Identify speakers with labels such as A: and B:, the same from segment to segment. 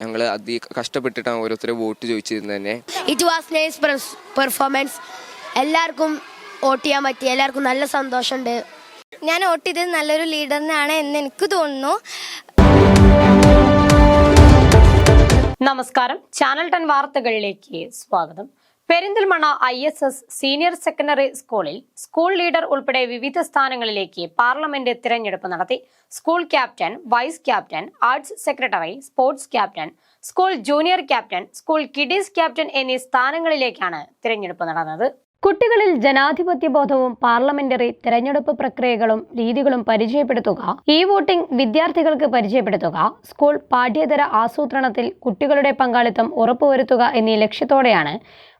A: ഞങ്ങൾ കഷ്ടപ്പെട്ടിട്ടാണ് ഓരോരുത്തരെ വോട്ട് ചോദിച്ചിരുന്നത് തന്നെ.
B: It was nice performance. എല്ലാവർക്കും വോട്ട് ചെയ്യാൻ പറ്റി, എല്ലാവർക്കും നല്ല സന്തോഷമുണ്ട്.
C: ഞാൻ വോട്ട് ചെയ്തത് നല്ലൊരു ലീഡറിനാണ് എന്ന് എനിക്ക് തോന്നുന്നു.
D: നമസ്കാരം, ചാനൽ 10 വാർത്തകളിലേക്ക് സ്വാഗതം. പെരിന്തൽമണ്ണ ISS സീനിയർ സെക്കൻഡറി സ്കൂളിൽ സ്കൂൾ ലീഡർ ഉൾപ്പെടെ വിവിധ സ്ഥാനങ്ങളിലേക്ക് പാർലമെന്റ് തിരഞ്ഞെടുപ്പ് നടത്തി. School captain, vice captain, arts secretary, sports captain, school junior captain, school kiddies captain എന്നീ സ്ഥാനങ്ങളിലേക്കാണ് തിരഞ്ഞെടുപ്പ് നടന്നത്. കുട്ടികളിൽ ജനാധിപത്യ ബോധവും പാർലമെന്ററി തെരഞ്ഞെടുപ്പ് പ്രക്രിയകളും രീതികളും പരിചയപ്പെടുത്തുക, വോട്ടിംഗ് വിദ്യാർത്ഥികൾക്ക് പരിചയപ്പെടുത്തുക, സ്കൂൾ പാഠ്യേതര ആസൂത്രണത്തിൽ കുട്ടികളുടെ പങ്കാളിത്തം ഉറപ്പുവരുത്തുക എന്നീ ലക്ഷ്യത്തോടെയാണ്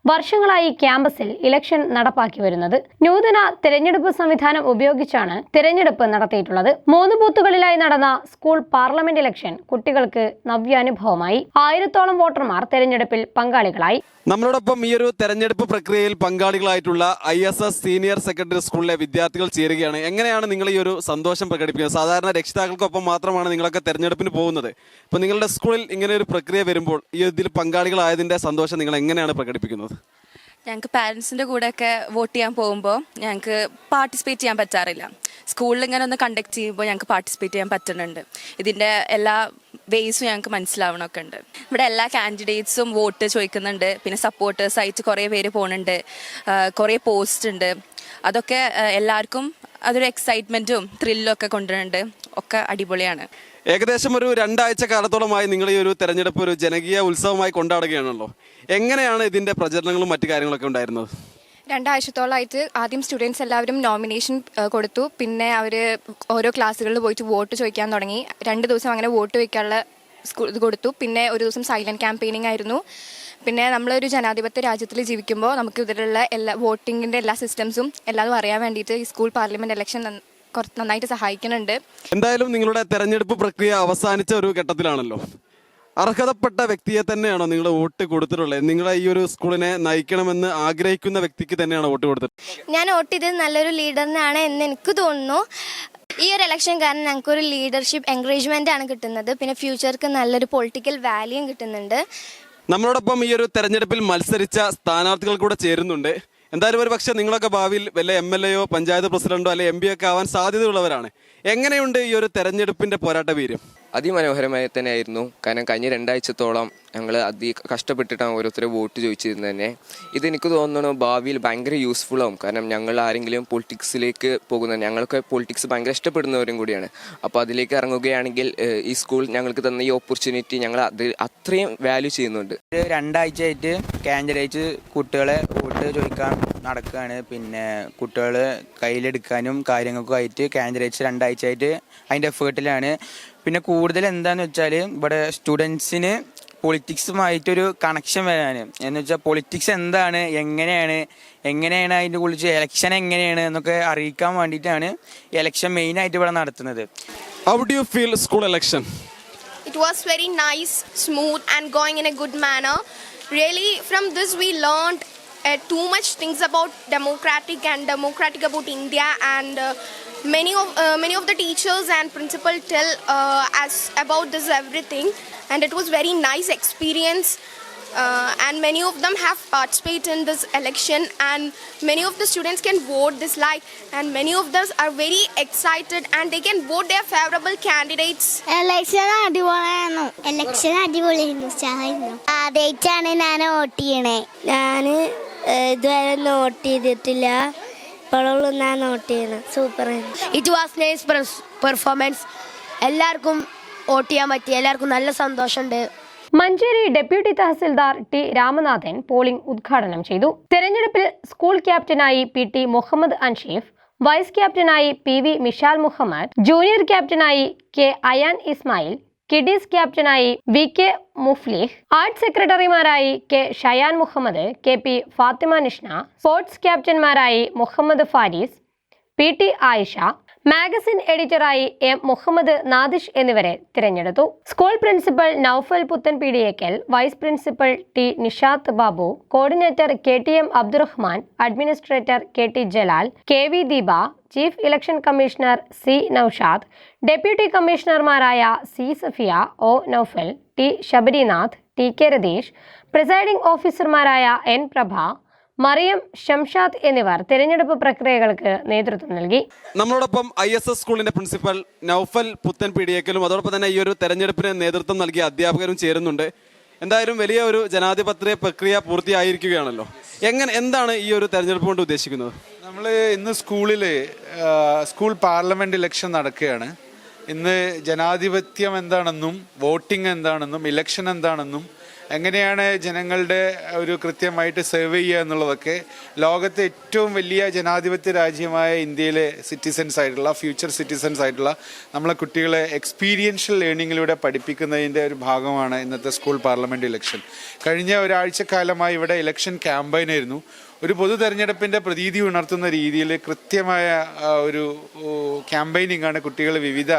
D: വർഷങ്ങളായി ക്യാമ്പസിൽ ഇലക്ഷൻ നടപ്പാക്കി വരുന്നത്. നൂതന തെരഞ്ഞെടുപ്പ് സംവിധാനം ഉപയോഗിച്ചാണ് തിരഞ്ഞെടുപ്പ് നടത്തിയിട്ടുള്ളത്. 3 ബൂത്തുകളിലായി നടന്ന സ്കൂൾ പാർലമെന്റ് ഇലക്ഷൻ കുട്ടികൾക്ക് നവ്യാനുഭവമായി. 1000-ഓളം വോട്ടർമാർ തെരഞ്ഞെടുപ്പിൽ പങ്കാളികളായി.
E: നമ്മളോടൊപ്പം ഈ ഒരു തെരഞ്ഞെടുപ്പ് പ്രക്രിയയിൽ പങ്കാളികളായിട്ടുള്ള ISS സീനിയർ സെക്കൻഡറി സ്കൂളിലെ വിദ്യാർത്ഥികൾ ചേരുകയാണ്. എങ്ങനെയാണ് നിങ്ങൾ ഈ ഒരു സന്തോഷം പ്രകടിപ്പിക്കുന്നത്? സാധാരണ രക്ഷിതാക്കൾക്കൊപ്പം മാത്രമാണ് നിങ്ങളൊക്കെ തെരഞ്ഞെടുപ്പിന് പോകുന്നത്. ഇപ്പോൾ നിങ്ങളുടെ സ്കൂളിൽ ഇങ്ങനെ ഒരു പ്രക്രിയ വരുമ്പോൾ ഈ ഇതിൽ പങ്കാളികളായതിൻ്റെ സന്തോഷം നിങ്ങൾ എങ്ങനെയാണ് പ്രകടിപ്പിക്കുന്നത്?
F: ഞങ്ങൾക്ക് പാരൻസിൻ്റെ കൂടെയൊക്കെ വോട്ട് ചെയ്യാൻ പോകുമ്പോൾ ഞങ്ങൾക്ക് പാർട്ടിസിപ്പേറ്റ് ചെയ്യാൻ പറ്റാറില്ല. സ്കൂളിൽ ഇങ്ങനെ ഒന്ന് കണ്ടക്ട് ചെയ്യുമ്പോൾ ഞങ്ങൾക്ക് പാർട്ടിസിപ്പേറ്റ് ചെയ്യാൻ പറ്റുന്നുണ്ട്. ഇതിൻ്റെ എല്ലാ വേസും ഞങ്ങൾക്ക് മനസ്സിലാവണമൊക്കെ ഉണ്ട്. ഇവിടെ എല്ലാ കാൻഡിഡേറ്റ്സും വോട്ട് ചോദിക്കുന്നുണ്ട്. പിന്നെ സപ്പോർട്ടേഴ്സായിട്ട് കുറേ പേര് പോകുന്നുണ്ട്. കുറേ പോസ്റ്റ് ഉണ്ട്. അതൊക്കെ എല്ലാവർക്കും അതൊരു എക്സൈറ്റ്മെൻറ്റും ത്രില്ലും ഒക്കെ കൊണ്ടുവരുന്നുണ്ട്. ഒക്കെ അടിപൊളിയാണ്.
E: ഏകദേശം ഒരു 2 ആഴ്ച കാലത്തോളമായി നിങ്ങൾ ഈ ഒരു തെരഞ്ഞെടുപ്പ് ഒരു ജനകീയ ഉത്സവമായി കൊണ്ടാടുകയാണല്ലോ. എങ്ങനെയാണ് ഇതിൻ്റെ പ്രചരണങ്ങളും മറ്റു കാര്യങ്ങളൊക്കെ ഉണ്ടായിരുന്നത്?
C: 2 ആഴ്ചത്തോളമായിട്ട് ആദ്യം സ്റ്റുഡൻസ് എല്ലാവരും നോമിനേഷൻ കൊടുത്തു. പിന്നെ അവർ ഓരോ ക്ലാസ്സുകളിൽ പോയിട്ട് വോട്ട് ചോദിക്കാൻ തുടങ്ങി. 2 ദിവസം അങ്ങനെ വോട്ട് വയ്ക്കാനുള്ള ഇത് കൊടുത്തു. പിന്നെ ഒരു ദിവസം സൈലൻറ്റ് ക്യാമ്പയിനിങ് ആയിരുന്നു. പിന്നെ നമ്മളൊരു ജനാധിപത്യ രാജ്യത്തിൽ ജീവിക്കുമ്പോൾ നമുക്ക് ഇതിലുള്ള എല്ലാ വോട്ടിങ്ങിൻ്റെ എല്ലാ സിസ്റ്റംസും എല്ലാതും അറിയാൻ വേണ്ടിയിട്ട് ഈ സ്കൂൾ പാർലമെൻറ്റ് ഇലക്ഷൻ കുറച്ച് നന്നായിട്ട് സഹായിക്കുന്നുണ്ട്.
E: എന്തായാലും നിങ്ങളുടെ തെരഞ്ഞെടുപ്പ് പ്രക്രിയ അവസാനിച്ച ഒരു ഘട്ടത്തിലാണല്ലോ. അർഹതപ്പെട്ട വ്യക്തിയെ തന്നെയാണോ നിങ്ങൾ വോട്ട് കൊടുത്തിട്ടുള്ളത്? നിങ്ങളെ ഈ ഒരു സ്കൂളിനെ നയിക്കണമെന്ന് ആഗ്രഹിക്കുന്ന വ്യക്തിക്ക് തന്നെയാണോ വോട്ട് കൊടുത്തത്?
C: ഞാൻ വോട്ട് ചെയ്തത് നല്ലൊരു ലീഡറിനാണ് എന്ന് എനിക്ക് തോന്നുന്നു. ഈ ഒരു ഇലക്ഷൻ കാരണം ഞങ്ങൾക്കൊരു ലീഡർഷിപ്പ് എൻകറേജ്മെൻ്റ് ആണ് കിട്ടുന്നത്. പിന്നെ ഫ്യൂച്ചർക്ക് നല്ലൊരു പൊളിറ്റിക്കൽ വാല്യൂം കിട്ടുന്നുണ്ട്.
E: നമ്മളോടൊപ്പം ഈ ഒരു തെരഞ്ഞെടുപ്പിൽ മത്സരിച്ച സ്ഥാനാർത്ഥികൾ കൂടെ ചേരുന്നുണ്ട്. എന്തായാലും ഒരു പക്ഷേ നിങ്ങളൊക്കെ ഭാവിയിൽ വല്ല MLA-യോ പഞ്ചായത്ത് പ്രസിഡന്റോ അല്ലെ MP ഒക്കെ ആവാൻ സാധ്യതയുള്ളവരാണ്. എങ്ങനെയുണ്ട് ഈ ഒരു തെരഞ്ഞെടുപ്പിന്റെ പോരാട്ട വീര്യം?
A: അതിമനോഹരമായി തന്നെയായിരുന്നു. കാരണം കഴിഞ്ഞ 2 ആഴ്ചത്തോളം ഞങ്ങൾ കഷ്ടപ്പെട്ടിട്ടാണ് ഓരോരുത്തരെ വോട്ട് ചോദിച്ചിരുന്നത് തന്നെ. ഇതെനിക്ക് തോന്നുന്നു ഭാവിയിൽ ഭയങ്കര യൂസ്ഫുൾ ആവും. കാരണം ഞങ്ങൾ ആരെങ്കിലും പൊളിറ്റിക്സിലേക്ക് പോകുന്നത്, ഞങ്ങൾക്ക് പൊളിറ്റിക്സ് ഭയങ്കര ഇഷ്ടപ്പെടുന്നവരും കൂടിയാണ്. അപ്പോൾ അതിലേക്ക് ഇറങ്ങുകയാണെങ്കിൽ ഈ സ്കൂൾ ഞങ്ങൾക്ക് തന്ന ഈ ഓപ്പർച്യൂണിറ്റി ഞങ്ങൾ അത്രയും വാല്യൂ ചെയ്യുന്നുണ്ട്.
G: 2 ആഴ്ചയായിട്ട് കാൻഡിഡേറ്റ് കുട്ടികളെ വോട്ട് ചോദിക്കാൻ നടക്കുകയാണ്. പിന്നെ കുട്ടികൾ കയ്യിലെടുക്കാനും കാര്യങ്ങൾക്കും ആയിട്ട് കാൻഡിഡേറ്റ്സ് 2 ആഴ്ചയായിട്ട് അതിൻ്റെ എഫേർട്ടിലാണ്. പിന്നെ കൂടുതൽ എന്താണെന്ന് വെച്ചാൽ ഇവിടെ സ്റ്റുഡൻസിന് പൊളിറ്റിക്സുമായിട്ടൊരു കണക്ഷൻ വരാൻ, എന്ന് വെച്ചാൽ പൊളിറ്റിക്സ് എന്താണ്, എങ്ങനെയാണ് അതിൻ്റെ കുറിച്ച് ഇലക്ഷൻ എങ്ങനെയാണ് എന്നൊക്കെ അറിയിക്കാൻ വേണ്ടിയിട്ടാണ് ഇലക്ഷൻ മെയിനായിട്ട് ഇവിടെ നടത്തുന്നത്.
E: How do you feel school election?
H: It was very nice, smooth and going in a good manner. Really, from this we learned too much things about democratic about India, and many of the teachers and principal tell us about this everything, and it was very nice experience. And many of them have participated in this election, and many of the students can vote this and many of them are very excited and they can vote their favorable candidates.
C: Election അടിപൊളിയായിരുന്നു. ആദ്യമായിട്ടാണ് ഞാൻ vote ചെയ്യണേ. ഞാൻ ഇതുവരെ not ചെയ്തിട്ടില്ല. ഇപ്പോഴുള്ള ഞാൻ note ചെയ്യണം. സൂപ്പറായിരുന്നു.
B: It was nice performance. എല്ലാവർക്കും വോട്ട് ചെയ്യാൻ പറ്റി, എല്ലാവർക്കും നല്ല സന്തോഷമുണ്ട്.
D: മഞ്ചേരി ഡെപ്യൂട്ടി തഹസിൽദാർ T. രാമനാഥൻ പോളിംഗ് ഉദ്ഘാടനം ചെയ്തു. തെരഞ്ഞെടുപ്പിൽ സ്കൂൾ ക്യാപ്റ്റനായി PT മുഹമ്മദ് അൻഷീഫ്, വൈസ് ക്യാപ്റ്റനായി PV മിഷാൽ മുഹമ്മദ്, ജൂനിയർ ക്യാപ്റ്റനായി K. അയാൻ ഇസ്മായിൽ, കിഡീസ് ക്യാപ്റ്റനായി VK മുഫ്ലിഹ്, ആർട്സ് സെക്രട്ടറിമാരായി K. Shayan Muhammad, KP Fathima Nishna, sports ക്യാപ്റ്റന്മാരായി മുഹമ്മദ് ഫാരീസ്, PT ആയിഷ, മാഗസിൻ എഡിറ്ററായി M. മുഹമ്മദ് നാദിഷ് എന്നിവരെ തിരഞ്ഞെടുത്തു. സ്കൂൾ പ്രിൻസിപ്പൽ നൌഫൽ പുത്തൻ PDAക്കൽ, vice principal T. Nishath Babu, coordinator KTM Abdurahman, administrator KT Jalal, KV Deepa, chief election commissioner C Noushad, deputy കമ്മീഷണർമാരായ C Safiya, O Noufal, T Sabarinath, T K Ratheesh, presiding ഓഫീസർമാരായ N Prabha, Mariyam, Shamshad എന്നിവർ തിരഞ്ഞെടുപ്പ് പ്രക്രിയകൾക്ക് നേതൃത്വം നൽകി.
E: നമ്മളോടൊപ്പം ISS സ്കൂളിന്റെ പ്രിൻസിപ്പൽ നൌഫൽ പുത്തൻ പീടിയേക്കലും അതോടൊപ്പം തന്നെ ഈ ഒരു തെരഞ്ഞെടുപ്പിന് നേതൃത്വം നൽകിയ അധ്യാപകരും ചേരുന്നുണ്ട്. എന്തായാലും വലിയ ഒരു ജനാധിപത്യ പ്രക്രിയ പൂർത്തിയായിരിക്കുകയാണല്ലോ. എന്താണ് ഈ ഒരു തെരഞ്ഞെടുപ്പ് കൊണ്ട് ഉദ്ദേശിക്കുന്നത്?
I: നമ്മൾ ഇന്ന് സ്കൂൾ പാർലമെന്റ് ഇലക്ഷൻ നടക്കുകയാണ്. ഇന്ന് ജനാധിപത്യം എന്താണെന്നും വോട്ടിംഗ് എന്താണെന്നും ഇലക്ഷൻ എന്താണെന്നും എങ്ങനെയാണ് ജനങ്ങളുടെ ഒരു കൃത്യമായിട്ട് സെർവ് ചെയ്യുക എന്നുള്ളതൊക്കെ ലോകത്തെ ഏറ്റവും വലിയ ജനാധിപത്യ രാജ്യമായ ഇന്ത്യയിലെ ഫ്യൂച്ചർ സിറ്റിസൺസ് ആയിട്ടുള്ള നമ്മളെ കുട്ടികളെ എക്സ്പീരിയൻഷ്യൽ ലേണിങ്ങിലൂടെ പഠിപ്പിക്കുന്നതിൻ്റെ ഒരു ഭാഗമാണ് ഇന്നത്തെ സ്കൂൾ പാർലമെൻറ്റ് ഇലക്ഷൻ. കഴിഞ്ഞ ഒരാഴ്ചക്കാലമായി ഇവിടെ ഇലക്ഷൻ ക്യാമ്പയിനായിരുന്നു. ഒരു പൊതു തെരഞ്ഞെടുപ്പിൻ്റെ പ്രതീതി ഉണർത്തുന്ന രീതിയിൽ കൃത്യമായ ഒരു ക്യാമ്പയിനിങ് ആണ്. കുട്ടികൾ വിവിധ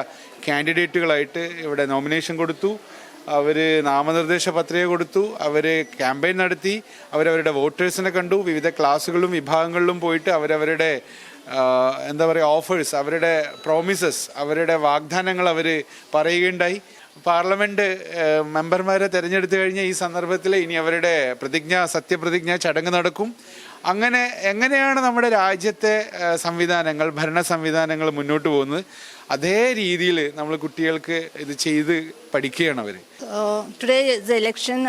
I: കാൻഡിഡേറ്റുകളായിട്ട് ഇവിടെ നോമിനേഷൻ കൊടുത്തു, അവർ നാമനിർദ്ദേശ പത്രിക കൊടുത്തു, അവർ ക്യാമ്പയിൻ നടത്തി, അവരവരുടെ വോട്ടേഴ്സിനെ കണ്ടു, വിവിധ ക്ലാസ്സുകളിലും വിഭാഗങ്ങളിലും പോയിട്ട് അവരവരുടെ ഓഫേഴ്സ്, അവരുടെ പ്രോമിസസ്, അവരുടെ വാഗ്ദാനങ്ങൾ അവർ പറയുകയുണ്ടായി. പാർലമെൻറ്റ് മെമ്പർമാരെ തിരഞ്ഞെടുത്തു കഴിഞ്ഞ ഈ സന്ദർഭത്തിൽ ഇനി അവരുടെ സത്യപ്രതിജ്ഞ ചടങ്ങ് നടക്കും. എങ്ങനെയാണ് നമ്മുടെ രാജ്യത്തെ ഭരണ സംവിധാനങ്ങൾ മുന്നോട്ട് പോകുന്നത്, അതേ രീതിയിൽ നമ്മൾ കുട്ടികൾക്ക് ഇത് ചെയ്ത് പഠിക്കുകയാണ് അവർ.
J: Today is the election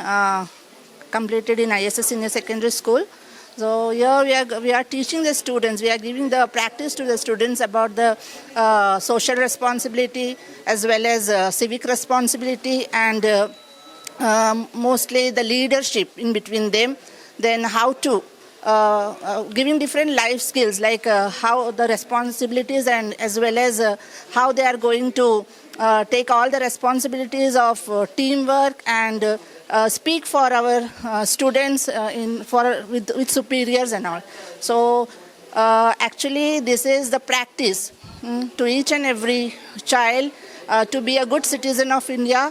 J: completed in ISS Senior Secondary School. So here we are teaching the students, we are giving the practice to the students about the social responsibility as well as civic responsibility and mostly the leadership in between them. Then how to giving different life skills like how the responsibilities and as well as how they are going to take all the responsibilities of teamwork and speak for our students with superiors and all. So actually this is the practice to each and every child to be a good citizen of India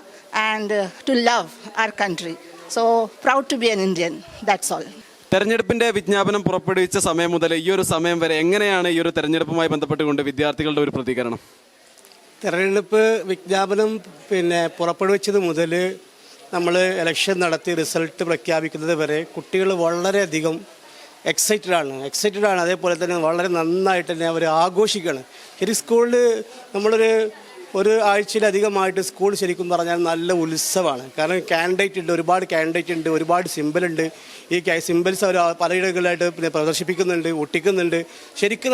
J: and to love our country. So proud to be an Indian. That's all.
E: തെരഞ്ഞെടുപ്പിന്റെ വിജ്ഞാപനം പുറപ്പെടുവിച്ച സമയം മുതൽ ഈ ഒരു സമയം വരെ എങ്ങനെയാണ് ഈ ഒരു തെരഞ്ഞെടുപ്പുമായി ബന്ധപ്പെട്ടുകൊണ്ട് വിദ്യാർത്ഥികളുടെ ഒരു പ്രതികരണം?
K: തെരഞ്ഞെടുപ്പ് വിജ്ഞാപനം പുറപ്പെടുവിച്ചത് മുതൽ നമ്മൾ ഇലക്ഷൻ നടത്തി റിസൾട്ട് പ്രഖ്യാപിക്കുന്നത് വരെ കുട്ടികൾ വളരെയധികം എക്സൈറ്റഡ് ആണ്. അതേപോലെ തന്നെ വളരെ നന്നായിട്ട് തന്നെ അവർ ആഘോഷിക്കുകയാണ്. സ്കൂളിൽ ഒരു ആഴ്ചയിലധികമായിട്ട് സ്കൂൾ ശരിക്കും പറഞ്ഞാൽ നല്ല ഉത്സവമാണ്. കാരണം ഒരുപാട് കാൻഡിഡേറ്റ് ഉണ്ട്, ഒരുപാട് സിമ്പിളുണ്ട്. ഈ സിമ്പിൾസ് അവർ പലയിടങ്ങളിലായിട്ട് പ്രദർശിപ്പിക്കുന്നുണ്ട്, ഒട്ടിക്കുന്നുണ്ട്. ശരിക്കും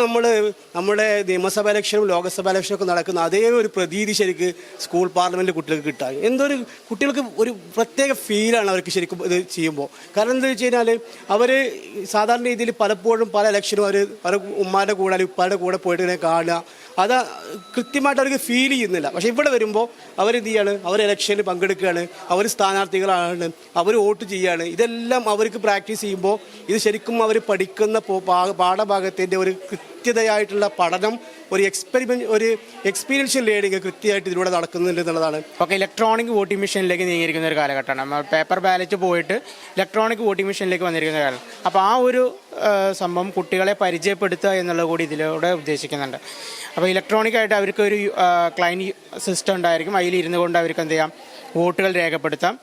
K: നമ്മുടെ നിയമസഭാ ഇലക്ഷനും ലോക്സഭാ ഇലക്ഷനൊക്കെ നടക്കുന്ന അതേ ഒരു പ്രതീതി ശരിക്ക് സ്കൂൾ പാർലമെൻറ്റ് കുട്ടികൾക്ക് കിട്ടാൻ കുട്ടികൾക്ക് ഒരു പ്രത്യേക ഫീലാണ് അവർക്ക് ശരിക്കും ഇത് ചെയ്യുമ്പോൾ. കാരണം എന്താ വെച്ച് കഴിഞ്ഞാൽ അവർ സാധാരണ രീതിയിൽ പലപ്പോഴും പല ഇലക്ഷനും പല ഉമ്മാരുടെ കൂടെ അല്ലെങ്കിൽ ഉപ്പാരുടെ കൂടെ പോയിട്ട് ഇങ്ങനെ കാണുക, അത് കൃത്യമായിട്ട് അവർക്ക് ഫീൽ ചെയ്യുന്നില്ല. പക്ഷേ ഇവിടെ വരുമ്പോൾ അവരെന്ത് ചെയ്യാണ്, അവർ ഇലക്ഷനിൽ പങ്കെടുക്കുകയാണ്, അവർ സ്ഥാനാർത്ഥികളാണ്, അവർ വോട്ട് ചെയ്യുകയാണ്. ഇതെല്ലാം അവർക്ക് പ്രാക്ടീസ് ചെയ്യുമ്പോൾ ഇത് ശരിക്കും അവർ പഠിക്കുന്ന പാഠഭാഗത്തിൻ്റെ ഒരു കൃത്യതയായിട്ടുള്ള പഠനം, ഒരു എക്സ്പീരിയൻഷ്യൽ ലേണിംഗ് കൃത്യമായിട്ട് ഇതിലൂടെ നടക്കുന്നുണ്ട് എന്നുള്ളതാണ്.
L: ഒക്കെ ഇലക്ട്രോണിക് വോട്ടിംഗ് മെഷീനിലേക്ക് നീങ്ങിയിരിക്കുന്ന ഒരു കാലഘട്ടമാണ്. നമ്മൾ പേപ്പർ ബാലറ്റ് പോയിട്ട് ഇലക്ട്രോണിക് വോട്ടിംഗ് മെഷീനിലേക്ക് വന്നിരിക്കുന്ന കാലം. അപ്പോൾ ആ ഒരു സംഭവം കുട്ടികളെ പരിചയപ്പെടുത്തുക എന്നുള്ളത് കൂടി ഇതിലൂടെ ഉദ്ദേശിക്കുന്നുണ്ട്. അപ്പോൾ ഇലക്ട്രോണിക്കായിട്ട് അവർക്ക് ഒരു ക്ലൈൻറ്റ് സിസ്റ്റം ഉണ്ടായിരിക്കും, അതിലിരുന്നു കൊണ്ട് അവർക്ക് എന്ത് ചെയ്യാം, വോട്ടുകൾ രേഖപ്പെടുത്താം.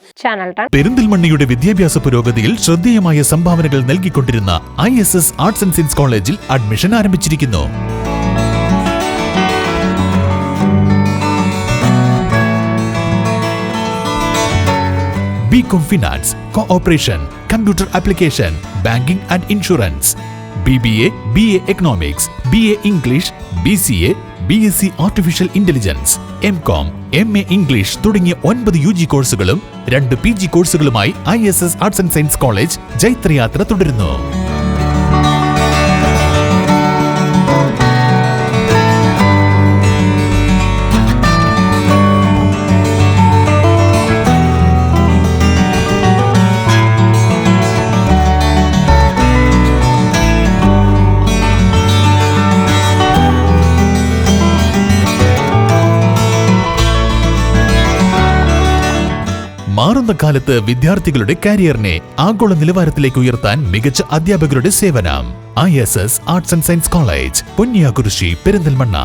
M: പെരിന്തൽമണ്ണയുടെ വിദ്യാഭ്യാസ പുരോഗതിയിൽ ശ്രദ്ധേയമായ സംഭാവനകൾ നൽകിക്കൊണ്ടിരുന്ന ISS ആർട്സ് ആൻഡ് സയൻസ് കോളേജിൽ അഡ്മിഷൻ ആരംഭിച്ചിരിക്കുന്നു. BCom Finance, Co-operation, Computer Application, Banking and Insurance, BBA, BA Economics, BA English, BCA, BSc Artificial Intelligence, MCom, MA English തുടങ്ങിയ 9 UG കോഴ്സുകളും 2 PG കോഴ്സുകളുമായി ISS arts and science college ജൈത്രയാത്ര തുടരുന്നു. മാറുന്ന കാലത്ത് വിദ്യാർത്ഥികളുടെ കരിയറിനെ ആഗോള നിലവാരത്തിലേക്ക് ഉയർത്താൻ മികച്ച അധ്യാപകരുടെ സേവനം. ISS arts and science college, Ponniyakurissi, Perinthalmanna.